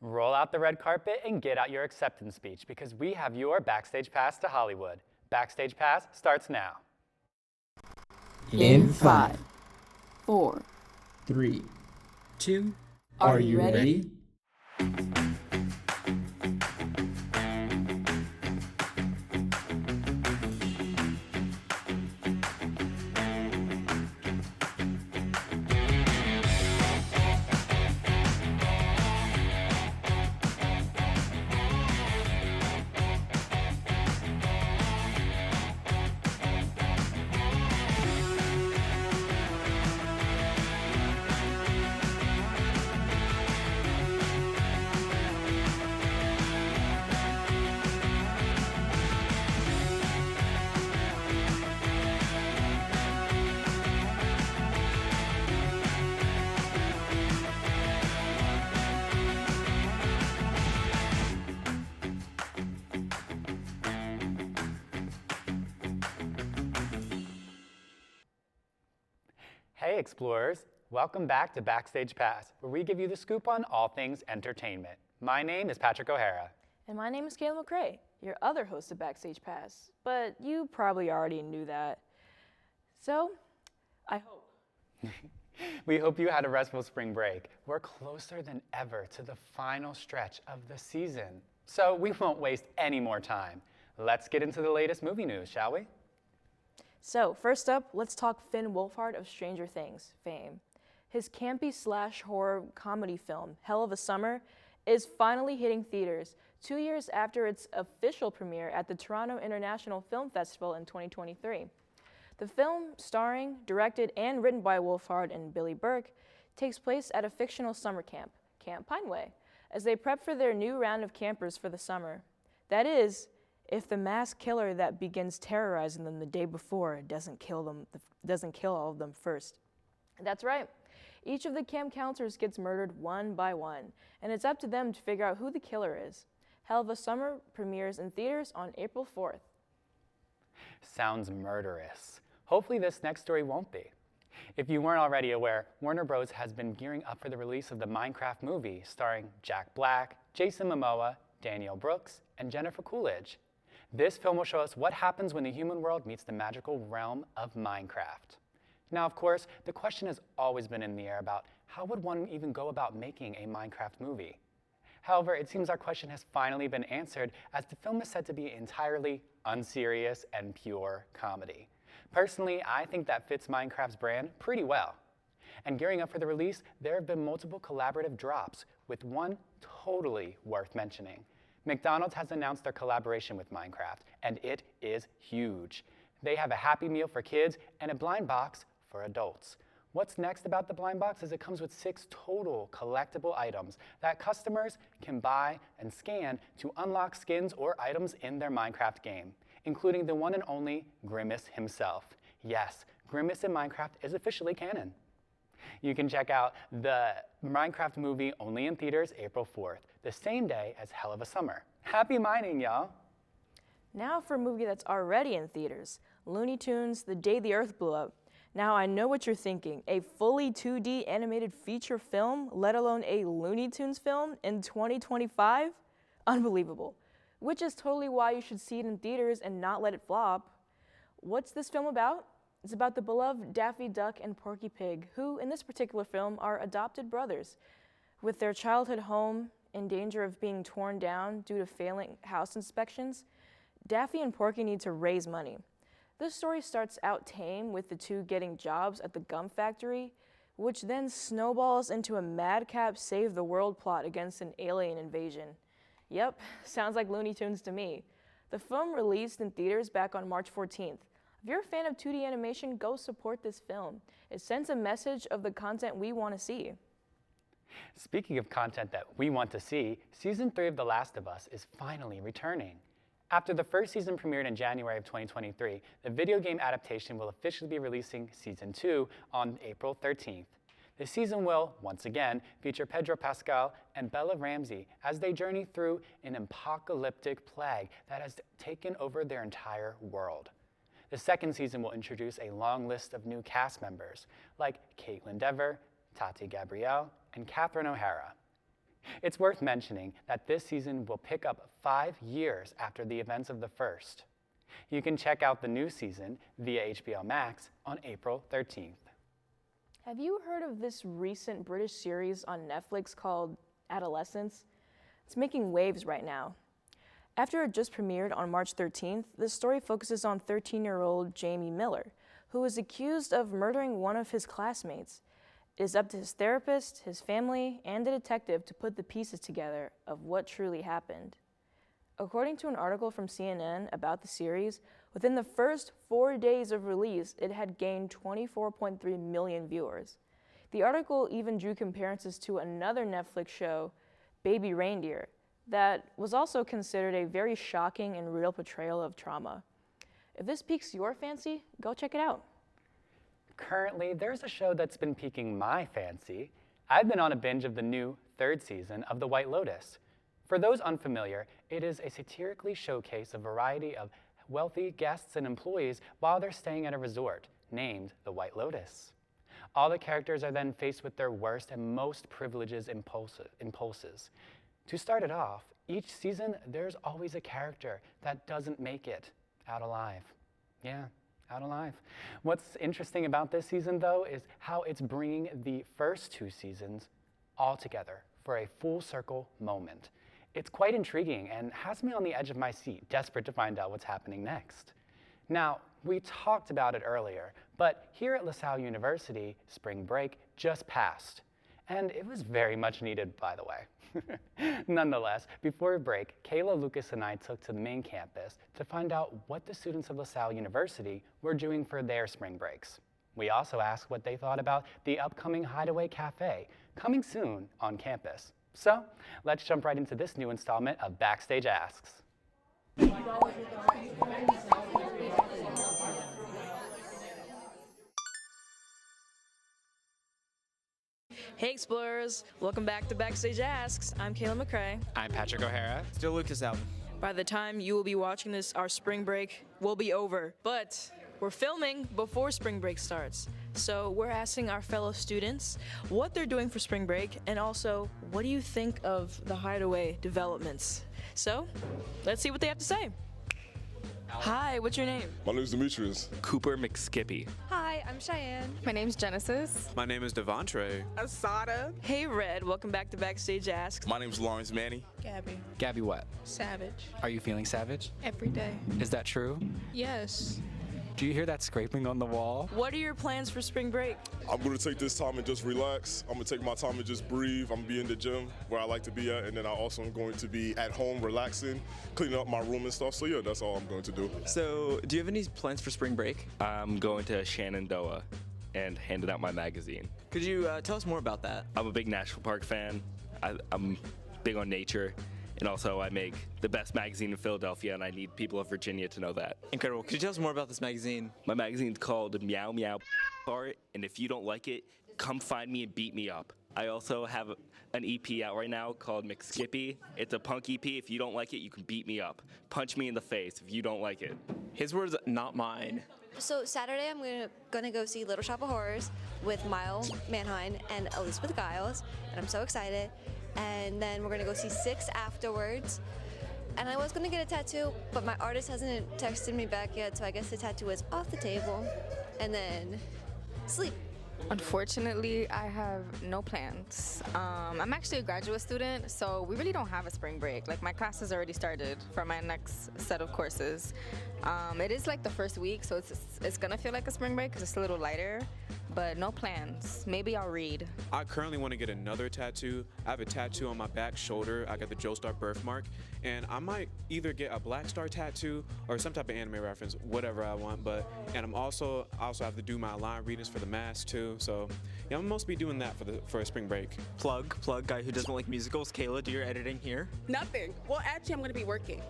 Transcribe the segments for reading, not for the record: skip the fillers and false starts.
Roll out the red carpet and get out your acceptance speech because we have your Backstage Pass to Hollywood. Backstage Pass starts now. In 5, 4. 3, 2, Are you ready? Hey explorers, welcome back to Backstage Pass, where we give you the scoop on all things entertainment. My name is Patrick O'Hara. And my name is Kayla McCrae, your other host of Backstage Pass, but you probably already knew that. So, I hope. We hope you had a restful spring break. We're closer than ever to the final stretch of the season, so we won't waste any more time. Let's get into the latest movie news, shall we? So, first up, let's talk Finn Wolfhard of Stranger Things fame. His campy / horror comedy film, Hell of a Summer, is finally hitting theaters 2 years after its official premiere at the Toronto International Film Festival in 2023. The film, starring, directed, and written by Wolfhard and Billy Burke, takes place at a fictional summer camp, Camp Pineway, as they prep for their new round of campers for the summer. That is, if the mass killer that begins terrorizing them the day before doesn't kill all of them first. That's right. Each of the camp counselors gets murdered one by one, and it's up to them to figure out who the killer is. Hell of a Summer premieres in theaters on April 4th. Sounds murderous. Hopefully this next story won't be. If you weren't already aware, Warner Bros. Has been gearing up for the release of the Minecraft movie starring Jack Black, Jason Momoa, Danielle Brooks, and Jennifer Coolidge. This film will show us what happens when the human world meets the magical realm of Minecraft. Now, of course, the question has always been in the air about how would one even go about making a Minecraft movie? However, it seems our question has finally been answered as the film is said to be entirely unserious and pure comedy. Personally, I think that fits Minecraft's brand pretty well. And gearing up for the release, there have been multiple collaborative drops, with one totally worth mentioning. McDonald's has announced their collaboration with Minecraft, and it is huge. They have a Happy Meal for kids and a blind box for adults. What's next about the blind box is it comes with 6 total collectible items that customers can buy and scan to unlock skins or items in their Minecraft game, including the one and only Grimace himself. Yes, Grimace in Minecraft is officially canon. You can check out the Minecraft movie only in theaters April 4th, the same day as Hell of a Summer. Happy mining, y'all! Now for a movie that's already in theaters, Looney Tunes, The Day the Earth Blew Up. Now I know what you're thinking, a fully 2D animated feature film, let alone a Looney Tunes film in 2025? Unbelievable. Which is totally why you should see it in theaters and not let it flop. What's this film about? It's about the beloved Daffy Duck and Porky Pig, who, in this particular film, are adopted brothers. With their childhood home in danger of being torn down due to failing house inspections, Daffy and Porky need to raise money. This story starts out tame with the two getting jobs at the gum factory, which then snowballs into a madcap save-the-world plot against an alien invasion. Yep, sounds like Looney Tunes to me. The film released in theaters back on March 14th. If you're a fan of 2D animation, go support this film. It sends a message of the content we want to see. Speaking of content that we want to see, Season 3 of The Last of Us is finally returning. After the first season premiered in January of 2023, the video game adaptation will officially be releasing Season 2 on April 13th. The season will, once again, feature Pedro Pascal and Bella Ramsey as they journey through an apocalyptic plague that has taken over their entire world. The second season will introduce a long list of new cast members, like Caitlin Dever, Tati Gabrielle, and Catherine O'Hara. It's worth mentioning that this season will pick up 5 years after the events of the first. You can check out the new season via HBO Max on April 13th. Have you heard of this recent British series on Netflix called Adolescence? It's making waves right now. After it just premiered on March 13th, the story focuses on 13-year-old Jamie Miller, who is accused of murdering one of his classmates. It is up to his therapist, his family, and the detective to put the pieces together of what truly happened. According to an article from CNN about the series, within the first 4 days of release, it had gained 24.3 million viewers. The article even drew comparisons to another Netflix show, Baby Reindeer, that was also considered a very shocking and real portrayal of trauma. If this piques your fancy, go check it out. Currently, there's a show that's been piquing my fancy. I've been on a binge of the new 3rd season of The White Lotus. For those unfamiliar, it is a satirically showcase a variety of wealthy guests and employees while they're staying at a resort named The White Lotus. All the characters are then faced with their worst and most privileges impulses. To start it off, each season there's always a character that doesn't make it out alive. Yeah, out alive. What's interesting about this season, though, is how it's bringing the first 2 seasons all together for a full circle moment. It's quite intriguing and has me on the edge of my seat, desperate to find out what's happening next. Now, we talked about it earlier, but here at LaSalle University, spring break just passed. And it was very much needed, by the way. Nonetheless, before break, Kayla, Lucas, and I took to the main campus to find out what the students of LaSalle University were doing for their spring breaks. We also asked what they thought about the upcoming Hideaway Cafe, coming soon on campus. So, let's jump right into this new installment of Backstage Asks. Hey Explorers, welcome back to Backstage Asks. I'm Kayla McCrae. I'm Patrick O'Hara. Still Lucas Alvin. By the time you will be watching this, our spring break will be over. But we're filming before spring break starts. So we're asking our fellow students what they're doing for spring break and also what do you think of the Hideaway developments? So let's see what they have to say. Hi, what's your name? My name is Demetrius. Cooper McSkippy. Hi, I'm Cheyenne. My name's Genesis. My name is Devontre. Asada. Hey Red, welcome back to Backstage Asks. My name is Lawrence Manny. Gabby. Gabby what? Savage. Are you feeling savage? Every day. Is that true? Yes. Do you hear that scraping on the wall? What are your plans for spring break? I'm going to take this time and just relax. I'm going to take my time and just breathe. I'm going to be in the gym where I like to be at, and then I also am going to be at home relaxing, cleaning up my room and stuff. So yeah, that's all I'm going to do. So, do you have any plans for spring break? I'm going to Shenandoah and handing out my magazine. Could you tell us more about that? I'm a big National Park fan. I'm big on nature. And also, I make the best magazine in Philadelphia, and I need people of Virginia to know that. Incredible. Could you tell us more about this magazine? My magazine's called Meow Meow Art, and if you don't like it, come find me and beat me up. I also have an EP out right now called McSkippy. It's a punk EP. If you don't like it, you can beat me up. Punch me in the face if you don't like it. His words, not mine. So Saturday I'm gonna go see Little Shop of Horrors with Miles Manheim and Elizabeth Giles, and I'm so excited. And then we're gonna go see Six afterwards. And I was gonna get a tattoo, but my artist hasn't texted me back yet, so I guess the tattoo is off the table. And then sleep. Unfortunately, I have no plans. I'm actually a graduate student, so we really don't have a spring break. Like, my class has already started for my next set of courses. It is like the first week, so it's gonna feel like a spring break because it's a little lighter, but no plans. Maybe I'll read. I currently want to get another tattoo. I have a tattoo on my back shoulder. I got the Joestar birthmark, and I might either get a Black Star tattoo or some type of anime reference, whatever I want. And I also have to do my line readings for the mask too. So yeah, I'm mostly doing that for a spring break. Plug, guy who doesn't like musicals. Kayla, do your editing here. Nothing. Well, actually, I'm going to be working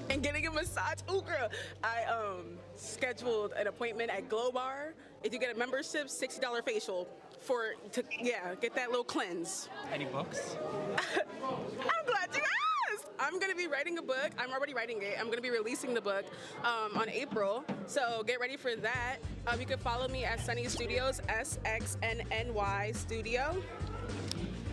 and getting a massage. Ooh, girl. I scheduled an appointment at Glow Bar. If you get a membership, $60 facial get that little cleanse. Any books? I'm glad you asked. I'm going to be writing a book. I'm already writing it. I'm going to be releasing the book on April. So get ready for that. You can follow me at Sunny Studios, SXNNY Studio.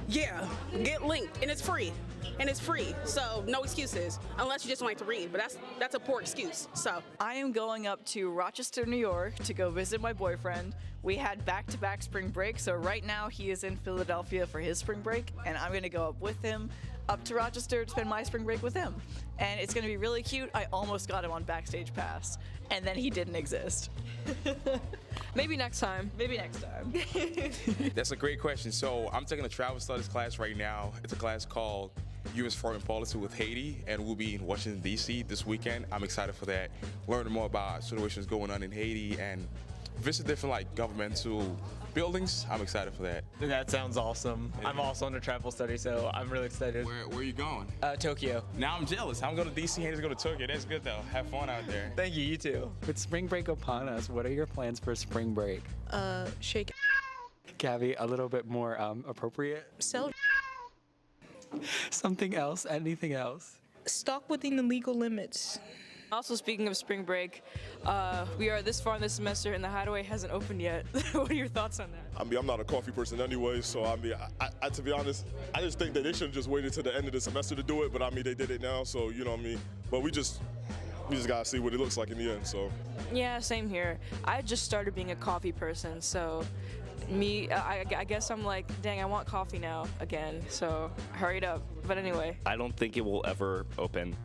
Yeah, get linked, and it's free. And it's free, so no excuses, unless you just don't like to read, but that's a poor excuse, so. I am going up to Rochester, New York to go visit my boyfriend. We had back-to-back spring break, so right now he is in Philadelphia for his spring break, and I'm gonna go up with him up to Rochester to spend my spring break with him. And it's gonna be really cute. I almost got him on Backstage Pass, and then he didn't exist. Maybe next time. Maybe next time. That's a great question. So I'm taking a travel studies class right now. It's a class called U.S. Foreign Policy with Haiti, and we'll be in Washington, D.C. this weekend. I'm excited for that. Learning more about situations going on in Haiti and visit different governmental buildings. I'm excited for that. That sounds awesome. I'm also into travel study, so I'm really excited. Where are you going? Tokyo. Now I'm jealous. I'm going to D.C. and he's going to Tokyo. That's good though. Have fun out there. Thank you, you too. With spring break upon us, what are your plans for spring break? Shake. Gabby, a little bit more appropriate? Sell. Something else? Anything else? Stock within the legal limits. Also, speaking of spring break, we are this far in this semester and the Hideaway hasn't opened yet. What are your thoughts on that? I mean, I'm not a coffee person anyway, so I mean, I to be honest, I just think that they should have just waited to the end of the semester to do it, but I mean, they did it now, so you know what I mean? But we just gotta see what it looks like in the end, so. Yeah, same here. I just started being a coffee person, so I guess I'm like, dang, I want coffee now again, so hurry it up. But anyway. I don't think it will ever open.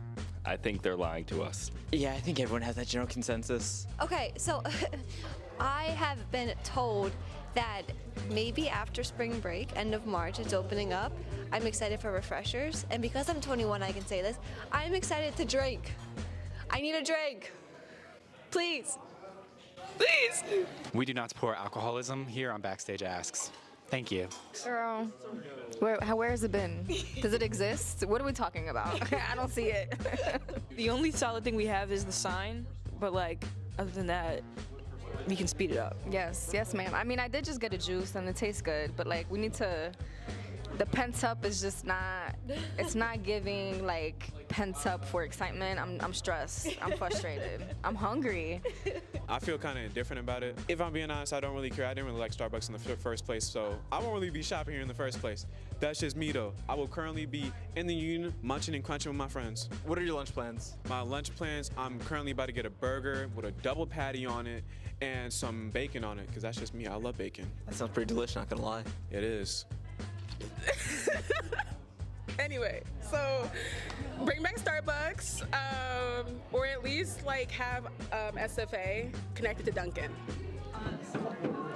I think they're lying to us. Yeah, I think everyone has that general consensus. Okay, so I have been told that maybe after spring break, end of March, it's opening up. I'm excited for refreshers, and because I'm 21, I can say this. I'm excited to drink. I need a drink. Please. Please. We do not support alcoholism here on Backstage Asks. Thank you. Girl, where has it been? Does it exist? What are we talking about? I don't see it. The only solid thing we have is the sign, but like, other than that, we can speed it up. Yes, ma'am. I mean, I did just get a juice and it tastes good, but like, we need to. The pent up is just not. It's not giving like pent up for excitement. I'm stressed. I'm frustrated. I'm hungry. I feel kind of indifferent about it. If I'm being honest, I don't really care. I didn't really like Starbucks in the first place, so I won't really be shopping here in the first place. That's just me though. I will currently be in the union, munching and crunching with my friends. What are your lunch plans? My lunch plans, I'm currently about to get a burger with a double patty on it and some bacon on it, because that's just me. I love bacon. That sounds pretty delicious, not gonna lie. It is. Anyway, so bring back Starbucks, or at least like have SFA connected to Dunkin'.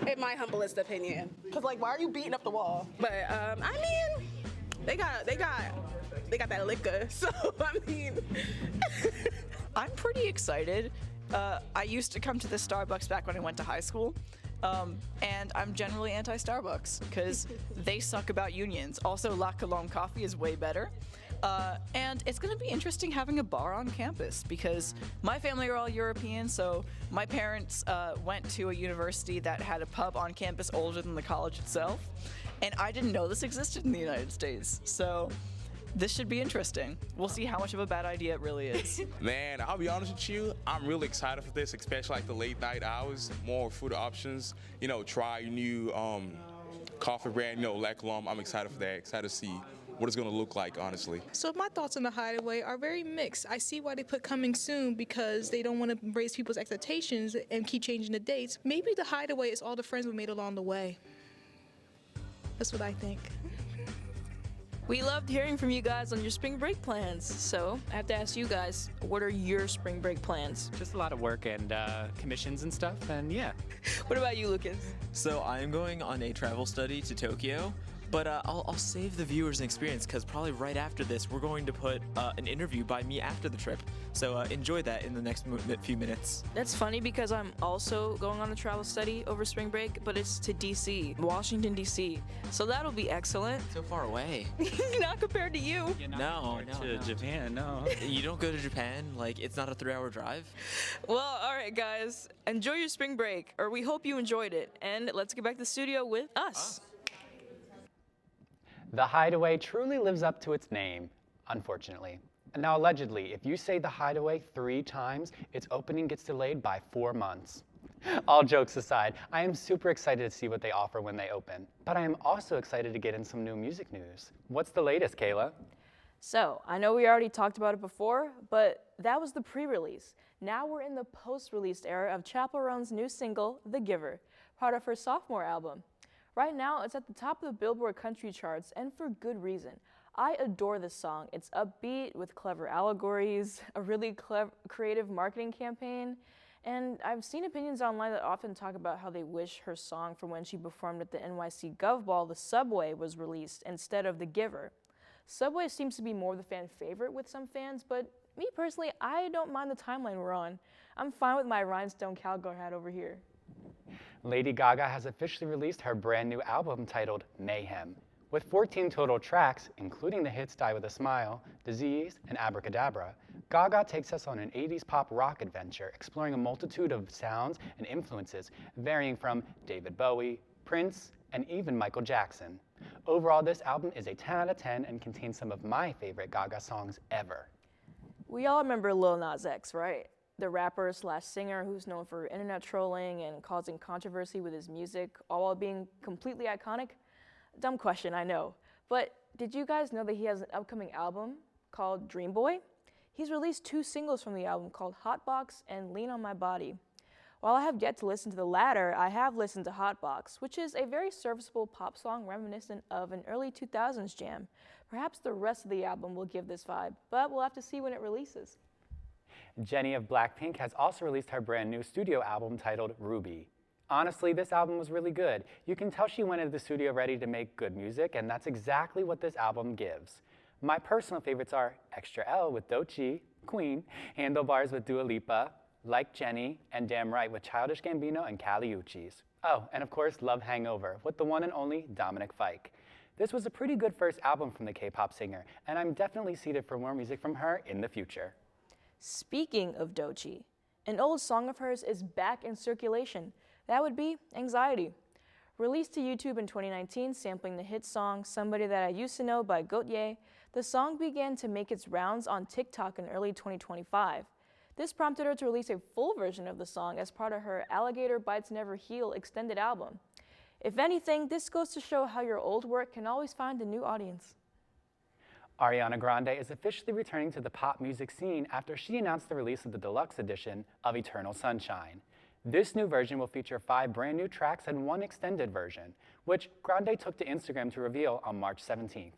In my humblest opinion, cause like, why are you beating up the wall? But I mean, they got that liquor, so I mean. I'm pretty excited. I used to come to the Starbucks back when I went to high school. And I'm generally anti-Starbucks because they suck about unions. Also, La Colombe coffee is way better. And it's going to be interesting having a bar on campus because my family are all European, so my parents went to a university that had a pub on campus older than the college itself. And I didn't know this existed in the United States. So this should be interesting. We'll see how much of a bad idea it really is. Man, I'll be honest with you, I'm really excited for this, especially like the late night hours, more food options, you know, try new coffee brand, you know, La Colombe. I'm excited for that, excited to see what it's gonna look like, honestly. So my thoughts on the Hideaway are very mixed. I see why they put coming soon because they don't want to raise people's expectations and keep changing the dates. Maybe the Hideaway is all the friends we made along the way. That's what I think. We loved hearing from you guys on your spring break plans. So I have to ask you guys, what are your spring break plans? Just a lot of work and commissions and stuff, and yeah. What about you, Lucas? So I am going on a travel study to Tokyo, but I'll save the viewers an experience because probably right after this, we're going to put an interview by me after the trip. So enjoy that in the next few minutes. That's funny because I'm also going on a travel study over spring break, but it's to D.C., Washington, D.C. So that'll be excellent. So far away. Not compared to you. No. Japan, no. You don't go to Japan? Like, it's not a 3-hour drive? Well, all right, guys. Enjoy your spring break, or we hope you enjoyed it. And let's get back to the studio with us. The Hideaway truly lives up to its name, unfortunately. And now, allegedly, if you say The Hideaway 3 times, its opening gets delayed by 4 months. All jokes aside, I am super excited to see what they offer when they open. But I am also excited to get in some new music news. What's the latest, Kayla? So, I know we already talked about it before, but that was the pre-release. Now we're in the post-release era of Chappell Roan's new single, The Giver, part of her sophomore album. Right now, it's at the top of the Billboard country charts, and for good reason. I adore this song. It's upbeat with clever allegories, a really creative marketing campaign, and I've seen opinions online that often talk about how they wish her song from when she performed at the NYC Gov Ball, The Subway, was released instead of The Giver. Subway seems to be more of the fan favorite with some fans, but me personally, I don't mind the timeline we're on. I'm fine with my rhinestone cowgirl hat over here. Lady Gaga has officially released her brand new album titled Mayhem. With 14 total tracks, including the hits Die With a Smile, Disease, and Abracadabra, Gaga takes us on an 80s pop rock adventure exploring a multitude of sounds and influences varying from David Bowie, Prince, and even Michael Jackson. Overall, this album is a 10 out of 10 and contains some of my favorite Gaga songs ever. We all remember Lil Nas X, right? The rapper / singer who's known for internet trolling and causing controversy with his music, all while being completely iconic. Dumb question, I know. But did you guys know that he has an upcoming album called Dream Boy? He's released 2 singles from the album called Hotbox and Lean on My Body. While I have yet to listen to the latter, I have listened to Hotbox, which is a very serviceable pop song reminiscent of an early 2000s jam. Perhaps the rest of the album will give this vibe, but we'll have to see when it releases. Jennie of Blackpink has also released her brand new studio album titled Ruby. Honestly, this album was really good. You can tell she went into the studio ready to make good music, and that's exactly what this album gives. My personal favorites are Extra L with Doechii, Queen, Handlebars with Dua Lipa, Like Jennie, and Damn Right with Childish Gambino and Kali Uchis. Oh, and of course, Love Hangover with the one and only Dominic Fike. This was a pretty good first album from the K-pop singer, and I'm definitely seated for more music from her in the future. Speaking of Doechii, an old song of hers is back in circulation. That would be Anxiety. Released to YouTube in 2019, sampling the hit song Somebody That I Used to Know by Gautier, the song began to make its rounds on TikTok in early 2025. This prompted her to release a full version of the song as part of her Alligator Bites Never Heal extended album. If anything, this goes to show how your old work can always find a new audience. Ariana Grande is officially returning to the pop music scene after she announced the release of the deluxe edition of Eternal Sunshine. This new version will feature 5 brand new tracks and 1 extended version, which Grande took to Instagram to reveal on March 17th.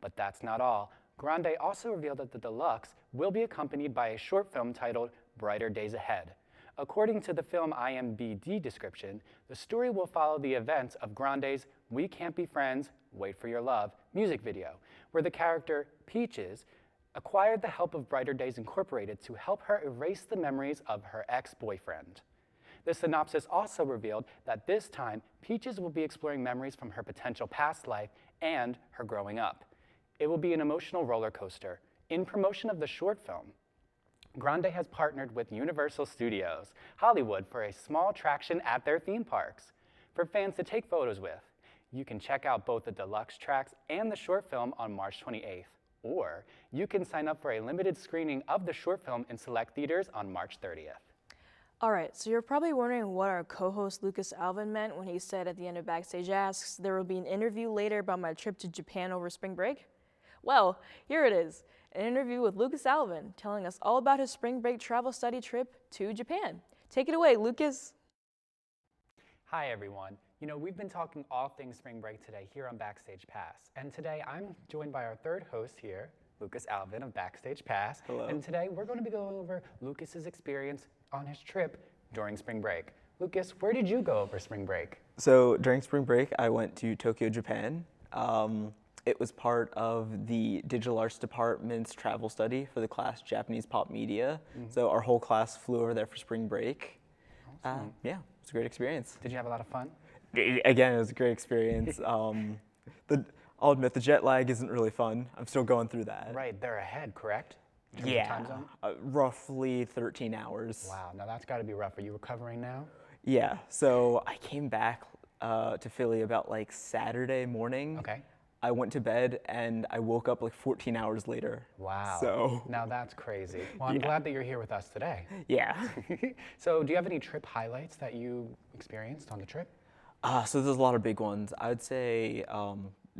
But that's not all. Grande also revealed that the deluxe will be accompanied by a short film titled Brighter Days Ahead. According to the film IMDb description, the story will follow the events of Grande's We Can't Be Friends, Wait for Your Love music video, where the character Peaches acquired the help of Brighter Days Incorporated to help her erase the memories of her ex-boyfriend. The synopsis also revealed that this time, Peaches will be exploring memories from her potential past life and her growing up. It will be an emotional roller coaster. In promotion of the short film, Grande has partnered with Universal Studios Hollywood for a small attraction at their theme parks for fans to take photos with. You can check out both the deluxe tracks and the short film on March 28th, or you can sign up for a limited screening of the short film in select theaters on March 30th. All right, so you're probably wondering what our co-host Lucas Alvin meant when he said at the end of Backstage Asks, there will be an interview later about my trip to Japan over spring break. Well, here it is, an interview with Lucas Alvin telling us all about his spring break travel study trip to Japan. Take it away, Lucas. Hi, everyone. You know, we've been talking all things spring break today here on Backstage Pass. And today I'm joined by our third host here, Lucas Alvin of Backstage Pass. Hello. And today we're going to be going over Lucas's experience on his trip during spring break. Lucas, where did you go over spring break? So during spring break, I went to Tokyo, Japan. It was part of the Digital Arts Department's travel study for the class Japanese Pop Media. So our whole class flew over there for spring break. Awesome. Yeah, it was a great experience. Did you have a lot of fun? Again, it was a great experience. I'll admit the jet lag isn't really fun. I'm still going through that. Right, they're ahead, correct? In terms of Yeah, time zone? roughly 13 hours. Wow, now that's got to be rough. Are you recovering now? Yeah, so I came back to Philly about like Saturday morning. Okay. I went to bed and I woke up like 14 hours later. Wow. So now that's crazy. Well, I'm glad that you're here with us today. yeah. So do you have any trip highlights that you experienced on the trip? So there's a lot of big ones. I would say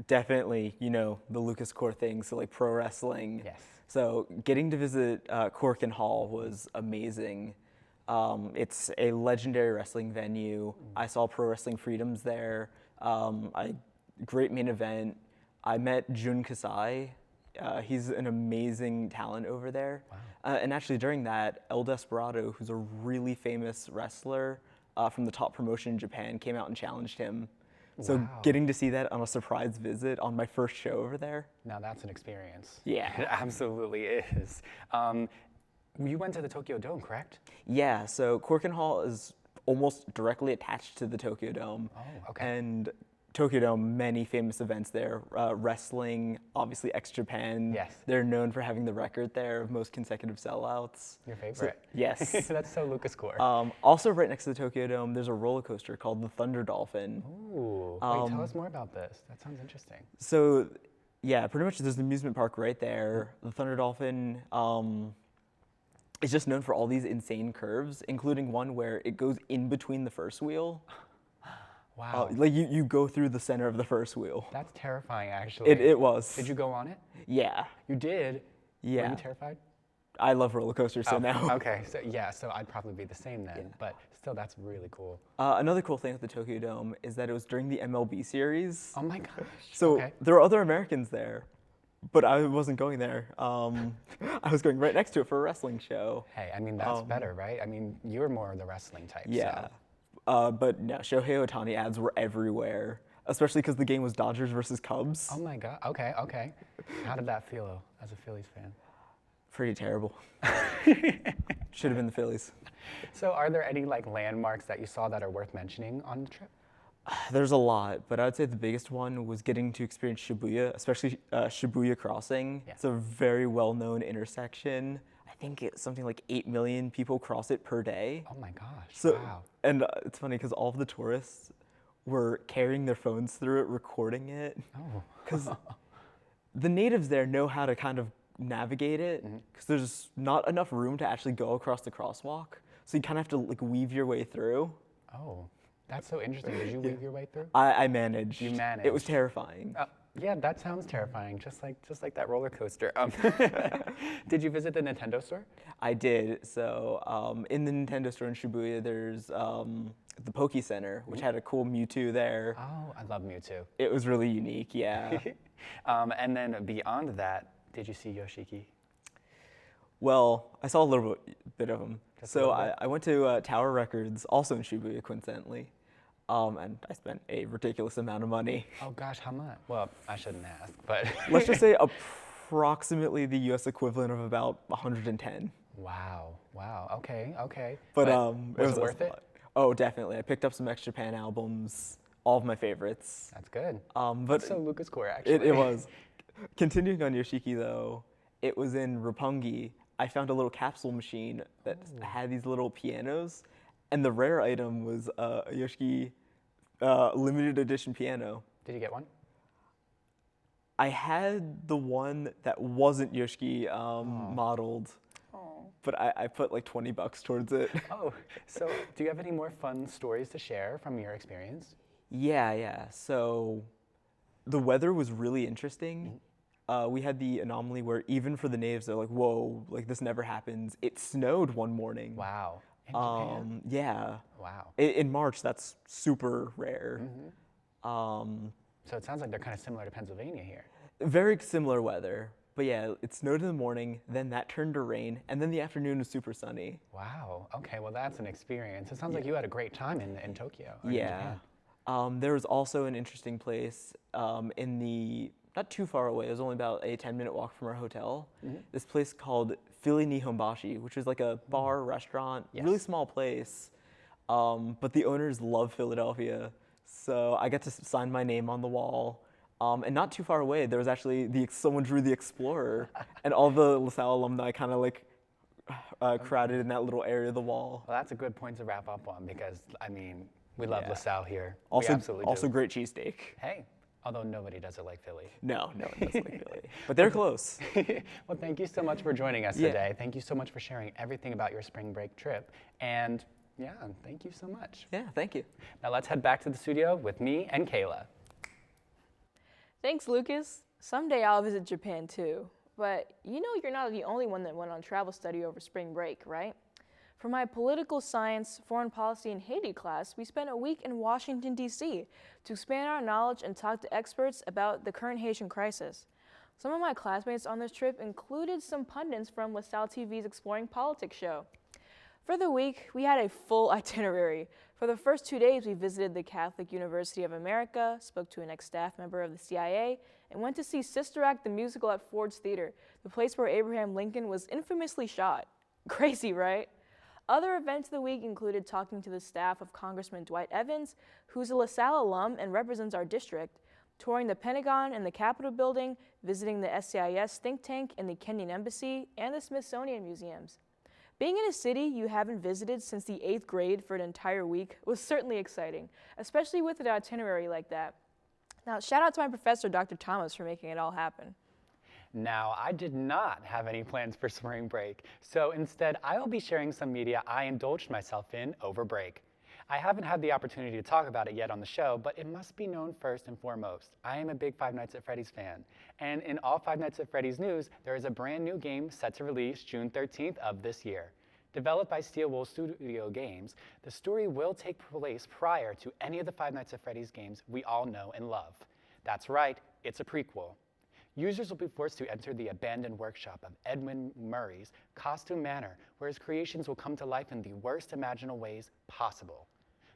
definitely, the Lucas Core thing, so like pro wrestling. Yes. So getting to visit Corkin Hall was amazing. It's a legendary wrestling venue. I saw Pro Wrestling Freedoms there. Great main event. I met Jun Kasai. He's an amazing talent over there. Wow. And actually during that, El Desperado, who's a really famous wrestler from the top promotion in Japan, came out and challenged him. So getting to see that on a surprise visit on my first show over there. Now that's an experience. Yeah. It absolutely is. You went to the Tokyo Dome, correct? Yeah, so Corkin Hall is almost directly attached to the Tokyo Dome. Oh, okay. And Tokyo Dome, many famous events there. Wrestling, obviously ex-Japan. Yes. They're known for having the record there of most consecutive sellouts. Your favorite. So, yes. That's so Lucas Core. Also right next to the Tokyo Dome, there's a roller coaster called the Thunder Dolphin. Ooh, wait, tell us more about this. That sounds interesting. So, yeah, pretty much there's an amusement park right there. The Thunder Dolphin is just known for all these insane curves, including one where it goes in between the first wheel. Wow. Like you go through the center of the first wheel. That's terrifying, actually. It was. Did you go on it? Yeah. You did? Yeah. Were you terrified? I love roller coasters, so now. Okay, so I'd probably be the same then, but still, that's really cool. Another cool thing at the Tokyo Dome is that it was during the MLB series. Oh my gosh. So there were other Americans there, but I wasn't going there. I was going right next to it for a wrestling show. Hey, I mean, that's better, right? I mean, you're more of the wrestling type. Yeah. So. But no, Shohei Ohtani ads were everywhere, especially because the game was Dodgers versus Cubs. Oh my God, okay. How did that feel as a Phillies fan? Pretty terrible. Should have been the Phillies. So are there any landmarks that you saw that are worth mentioning on the trip? There's a lot, but I'd say the biggest one was getting to experience Shibuya, especially Shibuya Crossing. Yeah. It's a very well-known intersection. I think it's something like 8 million people cross it per day. Oh my gosh, so, wow. And it's funny because all of the tourists were carrying their phones through it, recording it. Oh. Because the natives there know how to kind of navigate it, because there's not enough room to actually go across the crosswalk. So you kind of have to weave your way through. Oh, that's so interesting. Did you weave your way through? I managed. You managed. It was terrifying. Yeah, that sounds terrifying, just like that roller coaster. Did you visit the Nintendo store? I did. So in the Nintendo store in Shibuya, there's the Poke Center, which had a cool Mewtwo there. Oh, I love Mewtwo. It was really unique, yeah. And then beyond that, did you see Yoshiki? Well, I saw a little bit of him. So I went to Tower Records, also in Shibuya, coincidentally. And I spent a ridiculous amount of money. Oh gosh, how much? Well, I shouldn't ask, but let's just say approximately the U.S. equivalent of about 110. Wow. Okay. But was it worth it? Oh, definitely. I picked up some ex-Japan albums, all of my favorites. That's good. But that's so Lucas Core, actually. It was. Continuing on Yoshiki though, it was in Roppongi. I found a little capsule machine that had these little pianos. And the rare item was a Yoshiki limited edition piano. Did you get one? I had the one that wasn't Yoshiki modeled, but I put like $20 towards it. Oh, so do you have any more fun stories to share from your experience? Yeah. So the weather was really interesting. We had the anomaly where even for the natives, they're like, whoa, like this never happens. It snowed one morning. Wow. In Japan? Yeah. Wow. In March, that's super rare. So it sounds like they're kind of similar to Pennsylvania here. Very similar weather. But yeah, it snowed in the morning, then that turned to rain, and then the afternoon was super sunny. Wow. Okay, well that's an experience. It sounds like you had a great time in Tokyo. Yeah. There was also an interesting place not too far away. It was only about a 10-minute walk from our hotel. This place called Philly Nihonbashi, which is like a bar, restaurant, really small place. But the owners love Philadelphia. So I got to sign my name on the wall. And not too far away, there was actually someone drew the Explorer. And all the LaSalle alumni kind of crowded in that little area of the wall. Well, that's a good point to wrap up on because, I mean, we love LaSalle here. Also, we absolutely do. Also great cheesesteak. Hey. Although nobody does it like Philly. No, no one does like Philly. But they're close. Well, thank you so much for joining us today. Thank you so much for sharing everything about your spring break trip. And yeah, thank you so much. Yeah, thank you. Now let's head back to the studio with me and Kayla. Thanks, Lucas. Someday I'll visit Japan too. But you know you're not the only one that went on travel study over spring break, right? For my political science, foreign policy, and Haiti class, we spent a week in Washington, D.C. to expand our knowledge and talk to experts about the current Haitian crisis. Some of my classmates on this trip included some pundits from LaSalle TV's Exploring Politics show. For the week, we had a full itinerary. For the first 2 days, we visited the Catholic University of America, spoke to an ex-staff member of the CIA, and went to see Sister Act the musical at Ford's Theater, the place where Abraham Lincoln was infamously shot. Crazy, right? Other events of the week included talking to the staff of Congressman Dwight Evans, who's a LaSalle alum and represents our district, touring the Pentagon and the Capitol building, visiting the SCIS think tank and the Kenyan Embassy, and the Smithsonian museums. Being in a city you haven't visited since the 8th grade for an entire week was certainly exciting, especially with an itinerary like that. Now, shout out to my professor, Dr. Thomas, for making it all happen. Now, I did not have any plans for spring break, so instead I will be sharing some media I indulged myself in over break. I haven't had the opportunity to talk about it yet on the show, but it must be known first and foremost. I am a big Five Nights at Freddy's fan, and in all Five Nights at Freddy's news, there is a brand new game set to release June 13th of this year. Developed by Steel Wool Studio Games, the story will take place prior to any of the Five Nights at Freddy's games we all know and love. That's right, it's a prequel. Users will be forced to enter the abandoned workshop of Edwin Murray's Costume Manor, where his creations will come to life in the worst imaginable ways possible.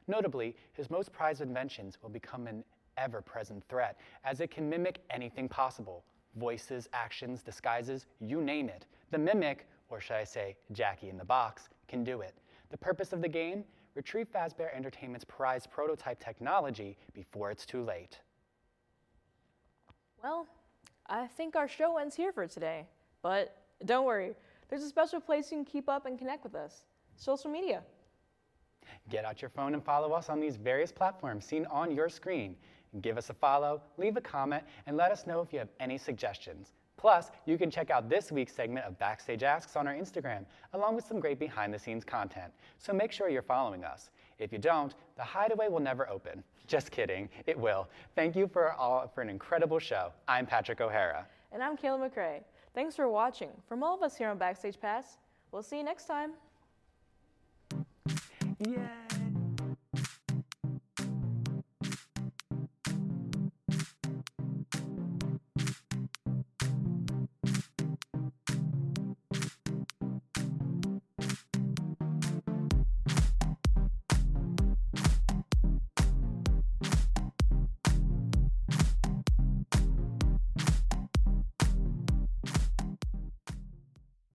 Notably, his most prized inventions will become an ever-present threat, as it can mimic anything possible. Voices, actions, disguises, you name it. The Mimic, or should I say Jackie in the Box, can do it. The purpose of the game? Retrieve Fazbear Entertainment's prized prototype technology before it's too late. Well, I think our show ends here for today. But don't worry, there's a special place you can keep up and connect with us. Social media. Get out your phone and follow us on these various platforms seen on your screen. Give us a follow, leave a comment, and let us know if you have any suggestions. Plus, you can check out this week's segment of Backstage Asks on our Instagram, along with some great behind-the-scenes content. So make sure you're following us. If you don't, the hideaway will never open. Just kidding, it will. Thank you for an incredible show. I'm Patrick O'Hara. And I'm Kayla McCrae. Thanks for watching. From all of us here on Backstage Pass, we'll see you next time. Yeah.